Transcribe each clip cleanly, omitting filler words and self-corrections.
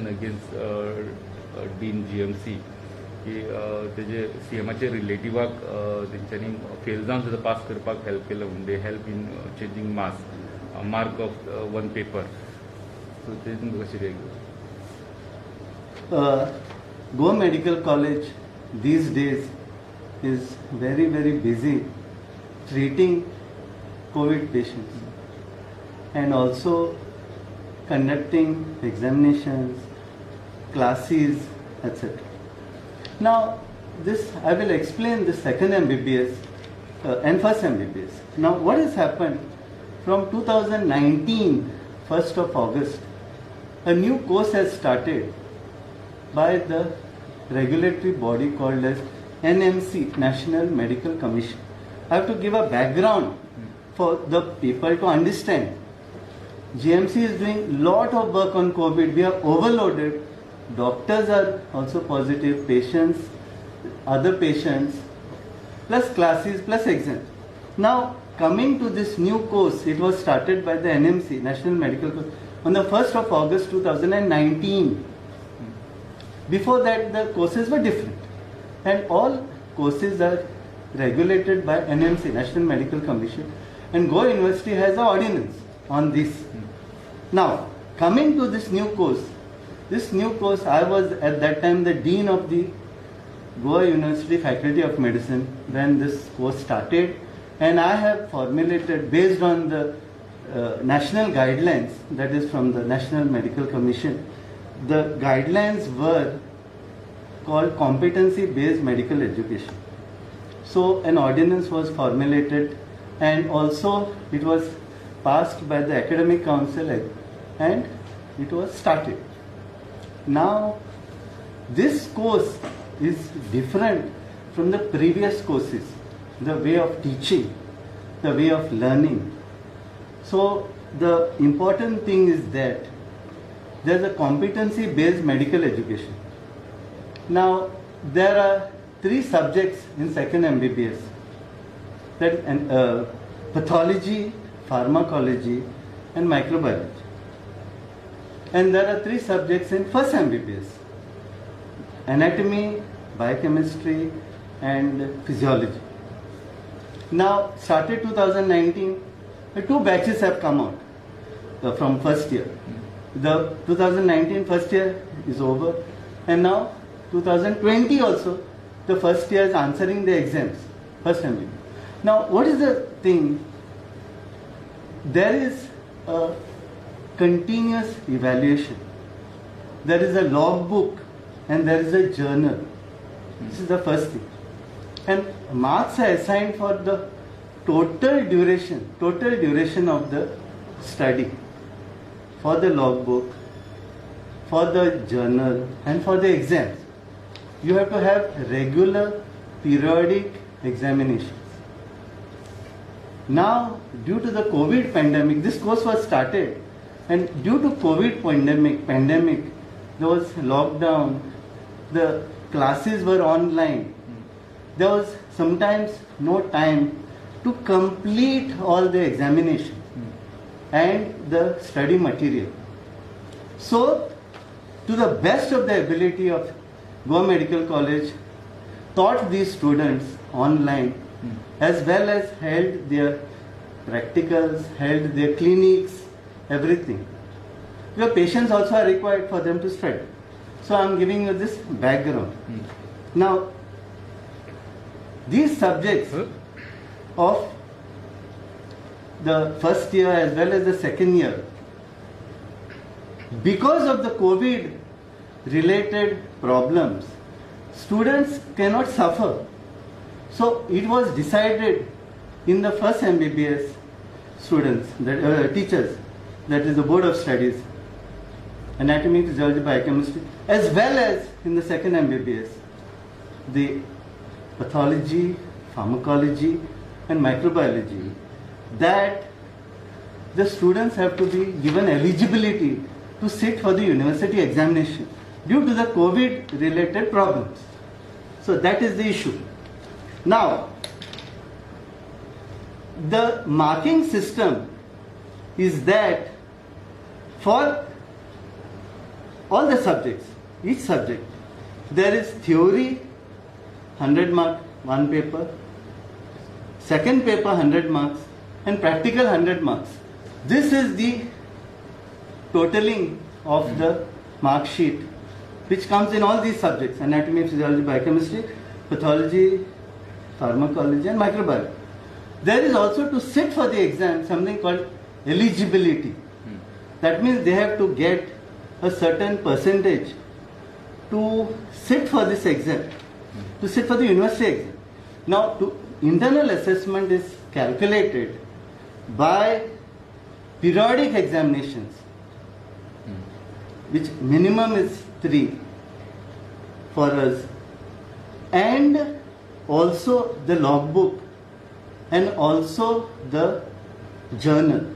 allegation against Dean GMC की तेजे CMचे रिलेटिवाक तेंच्यांनी फेल जावन सुद्दां पास करपाक हेल्प केलो म्हणून they help in changing mark of one paper so तेतून कशें react Goa Medical College these days is very busy treating COVID patients and also conducting examinations, classes, etc. Now, I will explain the second MBBS and first MBBS. Now, what has happened from 2019, 1st of August, a new course has started by the regulatory body called as NMC, National Medical Commission. I have to give a background for the people to understand. GMC is doing lot of work on COVID. We are overloaded. Doctors are also positive, patients, other patients, plus classes, plus exams. Now, coming to this new course, it was started by the NMC, National Medical Course, on the 1st of August 2019. Before that, the courses were different. And all courses are regulated by NMC, National Medical Commission. And Goa University has an ordinance on this. Now, coming to this new course, I was at that time the Dean of the Goa University Faculty of Medicine when this course started, and I have formulated based on the national guidelines, that is from the National Medical Commission. The guidelines were called competency-based medical education. So an ordinance was formulated and also it was passed by the Academic Council and it was started. Now, this course is different from the previous courses, the way of teaching, the way of learning. So, the important thing is that there is a competency-based medical education. Now, there are 3 subjects in second MBBS, that pathology, pharmacology, and microbiology. And there are 3 subjects in first MBBS: anatomy, biochemistry, and physiology. Now, started 2019, 2 batches have come out from first year. The 2019 first year is over, and now 2020 also, the first year is answering the exams, first MBBS. Now, what is the thing? There is a continuous evaluation. There is a logbook and there is a journal. This is the first thing. And marks are assigned for the total duration of the study, for the logbook, for the journal, and for the exams. You have to have regular periodic examinations. Now, due to the COVID pandemic, this course was started, and due to COVID pandemic, there was lockdown, the classes were online. There was sometimes no time to complete all the examinations and the study material. So, to the best of the ability of Goa Medical College, taught these students online as well as held their practicals, held their clinics, everything. Your patients also are required for them to study. So I am giving you this background. Now, these subjects of the first year as well as the second year, because of the COVID related problems, students cannot suffer. So it was decided in the first MBBS students, teachers, that is the Board of Studies, anatomy, physiology, biochemistry, as well as in the second MBBS, the pathology, pharmacology, and microbiology, that the students have to be given eligibility to sit for the university examination due to the COVID related problems. So that is the issue. Now, the marking system is that for all the subjects, each subject, there is theory, 100 mark, one paper, second paper 100 marks, and practical 100 marks. This is the totaling of the mark sheet, which comes in all these subjects: anatomy, physiology, biochemistry, pathology, pharmacology, and microbiology. There is also to sit for the exam something called eligibility. That means they have to get a certain percentage to sit for this exam, to sit for the university exam. Now, internal assessment is calculated by periodic examinations, which minimum is 3 for us, and also the logbook, and also the journal.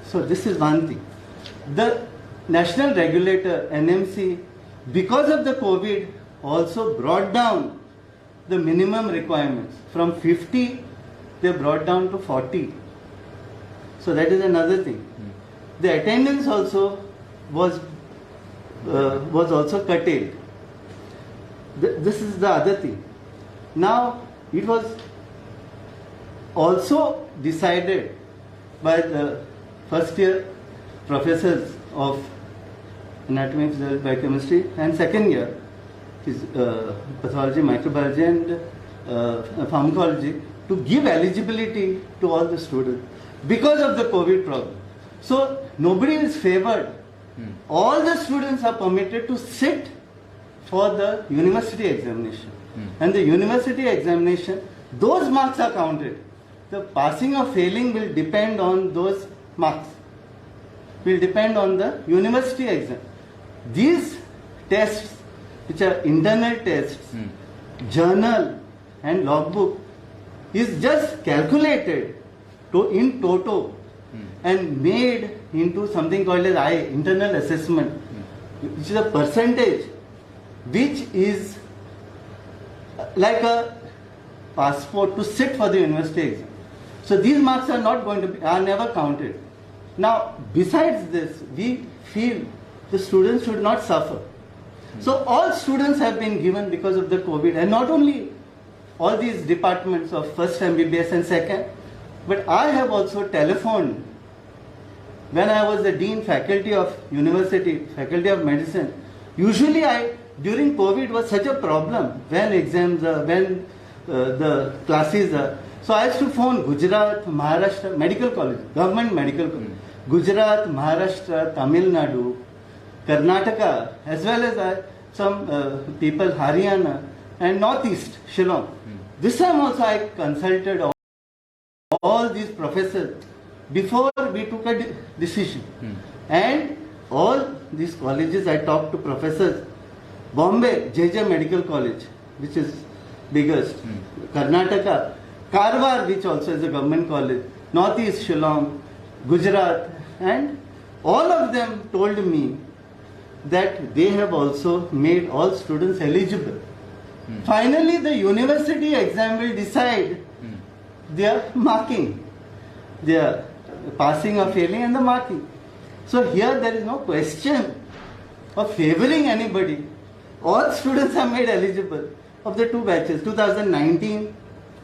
So this is one thing. The national regulator, NMC, because of the COVID, also brought down the minimum requirements. From 50, they brought down to 40. So that is another thing. The attendance also was also curtailed. This is the other thing. Now, it was also decided by the first year professors of anatomy, physiology, biochemistry, and second year is pathology, microbiology, and pharmacology, to give eligibility to all the students because of the COVID problem. So nobody is favored. All the students are permitted to sit for the university examination. And the university examination, those marks are counted. The passing or failing will depend on those marks, will depend on the university exam. These tests, which are internal tests, journal and logbook, is just calculated in toto and made into something called as internal assessment, which is a percentage, which is like a passport to sit for the university exam. So these marks are not going to be, are never counted. Now, besides this, we feel the students should not suffer. So all students have been given because of the COVID, and not only all these departments of first MBBS and second, but I have also telephoned when I was the Dean Faculty of University, Faculty of Medicine. Usually during COVID was such a problem when exams are, when the classes are. So I used to phone Gujarat, Maharashtra, medical college, government medical college, Gujarat, Maharashtra, Tamil Nadu, Karnataka, as well as some people, Haryana and Northeast, Shillong. This time also I consulted all these professors before we took a decision. And all these colleges, I talked to professors. Bombay, JJ Medical College, which is biggest. Karnataka, Karwar, which also is a government college. Northeast, Shillong, Gujarat, and all of them told me that they have also made all students eligible. Finally, the university exam will decide their marking, their passing or failing and the marking. So here there is no question of favoring anybody. All students are made eligible of the two batches, 2019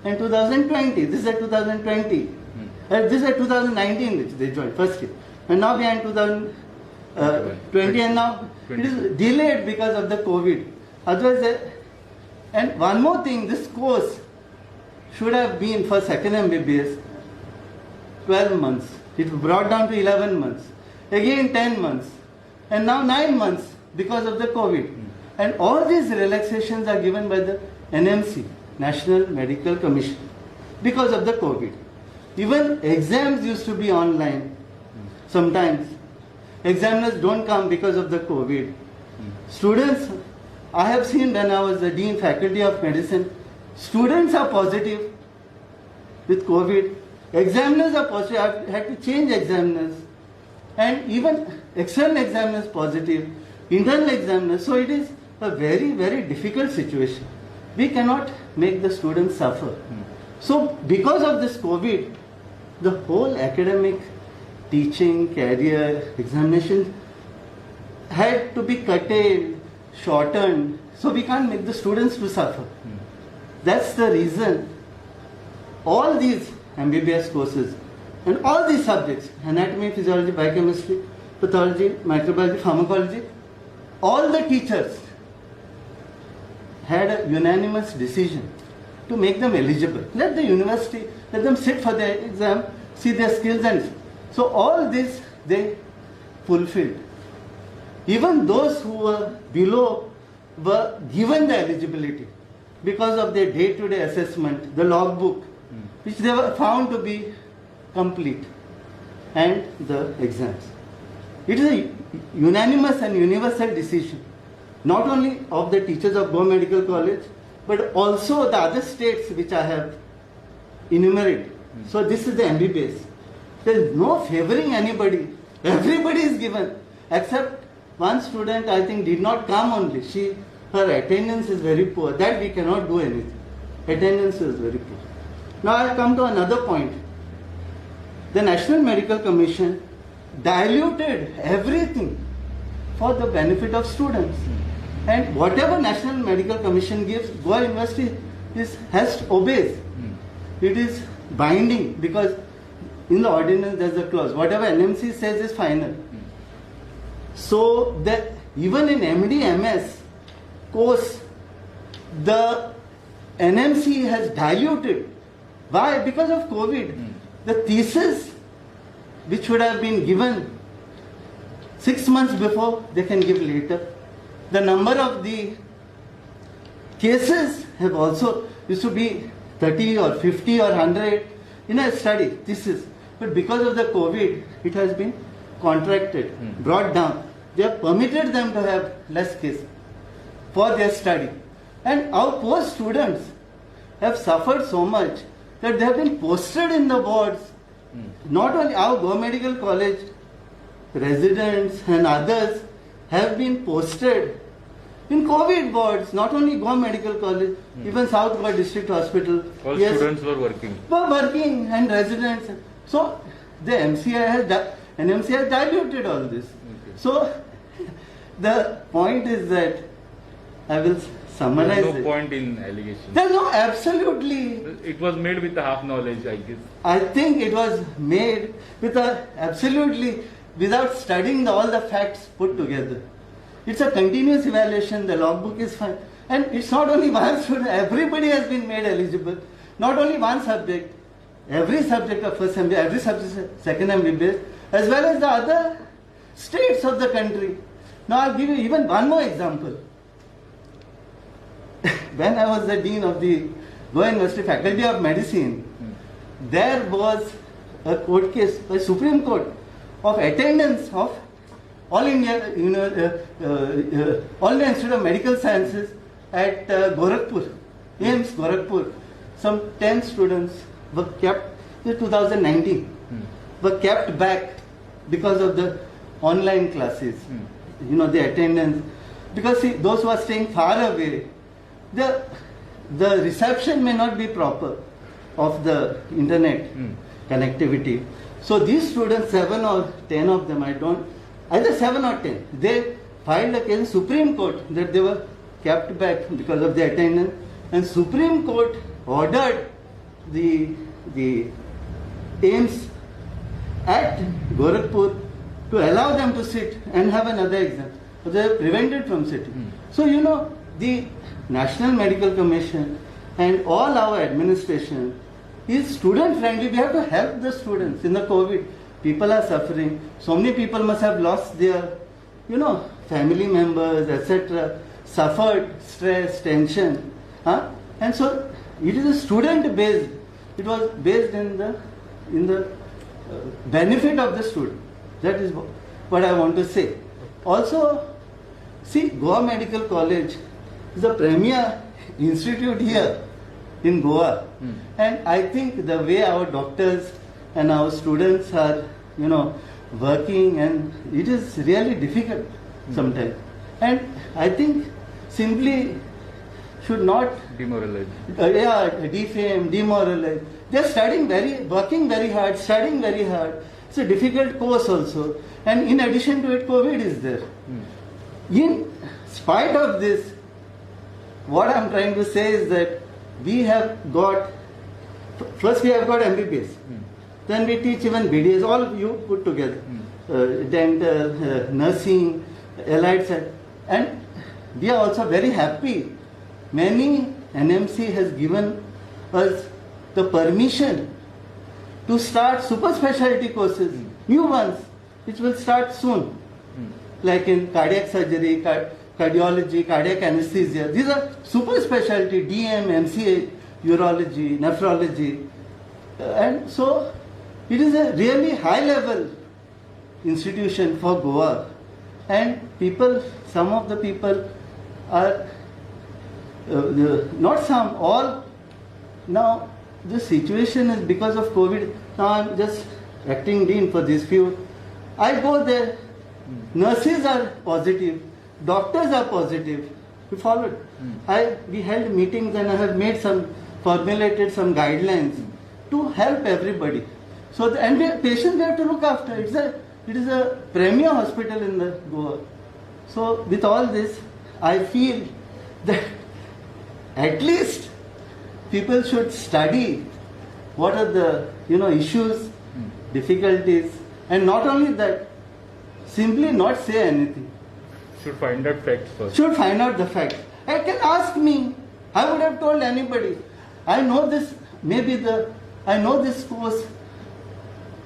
and 2020. This is at 2020. This is at 2019 which they joined first year. And now we are in 2020 and now it is delayed because of the COVID. Otherwise, and one more thing, this course should have been for second MBBS 12 months. It was brought down to 11 months. Again 10 months. And now 9 months because of the COVID. And all these relaxations are given by the NMC, National Medical Commission, because of the COVID. Even exams used to be online. Sometimes examiners don't come because of the COVID. Students, I have seen when I was the Dean Faculty of Medicine, students are positive with COVID. Examiners are positive. I've had to change examiners. And even external examiners positive, internal examiners. So it is a very, very difficult situation. We cannot make the students suffer. So because of this COVID, the whole academic, teaching, career, examination had to be curtailed, shortened, so we can't make the students to suffer. That's the reason all these MBBS courses and all these subjects, anatomy, physiology, biochemistry, pathology, microbiology, pharmacology, all the teachers had a unanimous decision to make them eligible. Let the university, let them sit for their exam, see their skills, and so all this they fulfilled. Even those who were below were given the eligibility because of their day-to-day assessment, the logbook, which they were found to be complete, and the exams. It is a unanimous and universal decision, not only of the teachers of Goa Medical College, but also the other states which I have enumerated. So this is the MBBS. There is no favoring anybody. Everybody is given, except one student, I think, did not come only. Her attendance is very poor. That we cannot do anything. Attendance is very poor. Now I come to another point. The National Medical Commission diluted everything for the benefit of students. And whatever National Medical Commission gives, Goa University has to obey. It is binding because in the ordinance there is a clause. Whatever NMC says is final. So that even in MD, MS course, the NMC has diluted. Why? Because of COVID. The thesis which would have been given 6 months before, they can give later. The number of the cases have also used to be 30 or 50 or 100 in a study, thesis. But because of the COVID, it has been contracted, brought down. They have permitted them to have less cases for their study. And our poor students have suffered so much that they have been posted in the wards. Not only our Goa Medical College residents and others have been posted in COVID wards, not only Goa Medical College, even South Goa District Hospital. All students were working. Were working and residents. So the NMC has diluted all this. Okay. So the point is that I will summarize There's no it. point in allegation. There's no absolutely. It was made with a half knowledge, I guess. I think it was made with a absolutely without studying all the facts put together. It's a continuous evaluation. The logbook is fine, and it's not only one student. Everybody has been made eligible. Not only one subject. Every subject of first MBA, every subject second MBA, as well as the other states of the country. Now I'll give you even one more example. When I was the dean of the Goa University Faculty of Medicine, there was a court case, a Supreme Court, of attendance of All India Institute of Medical Sciences at Gorakhpur, AIMS Gorakhpur. Some 10 students were kept in 2019, were kept back because of the online classes. The attendance. Because see, those who are staying far away, the reception may not be proper of the internet connectivity. So these students, 7 or 10 of them, either 7 or 10, they filed a case in Supreme Court that they were kept back because of the attendance, and Supreme Court ordered the AIMS at Gorakhpur to allow them to sit and have another exam. But they are prevented from sitting. So the National Medical Commission and all our administration is student friendly. We have to help the students in the COVID. People are suffering. So many people must have lost their, family members, etc. Suffered stress, tension. And so it is a student based. It was based in the benefit of the student. That is what I want to say. Also, see, Goa Medical College is a premier institute here in Goa. And I think the way our doctors and our students are, working, and it is really difficult sometimes. And I think simply should not demoralize. Defame, demoralize. They are working very hard, studying very hard. It's a difficult course also. And in addition to it, COVID is there. In spite of this, what I'm trying to say is that we have got, first we have got MBBS, then we teach even BDS, all of you put together, dental, nursing, allied science, and we are also very happy. Many NMC has given us the permission to start super specialty courses, new ones, which will start soon, like in cardiac surgery, cardiology, cardiac anesthesia. These are super specialty, DM, MCA, urology, nephrology. And so it is a really high level institution for Goa. And people, some of the people are, not some, all. Now the situation is because of COVID. Now I'm just acting dean for these few. I go there, nurses are positive, doctors are positive. We followed. We held meetings and I have formulated some guidelines to help everybody. So and patients we have to look after. It is a premier hospital in the Goa. So with all this, I feel that at least people should study what are the issues, difficulties, and not only that, simply not say anything. Should find out facts first. Should find out the facts. I can ask me. I would have told anybody. I know this. I know this course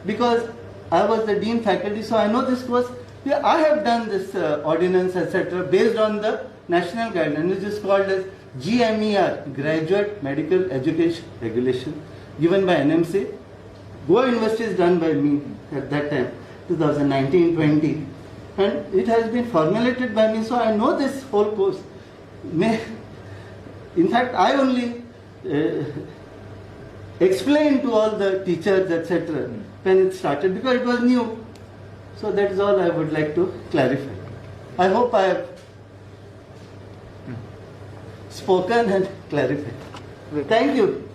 because I was the dean faculty, so I know this course. Yeah, I have done this ordinance, etc., based on the national guideline, which is called as GMER, Graduate Medical Education Regulation, given by NMC. Goa University is done by me at that time, 2019-20, and it has been formulated by me, so I know this whole course. In fact, I only explained to all the teachers, etc., when it started, because it was new. So that is all I would like to clarify. I hope I have spoken and clarified. Thank you.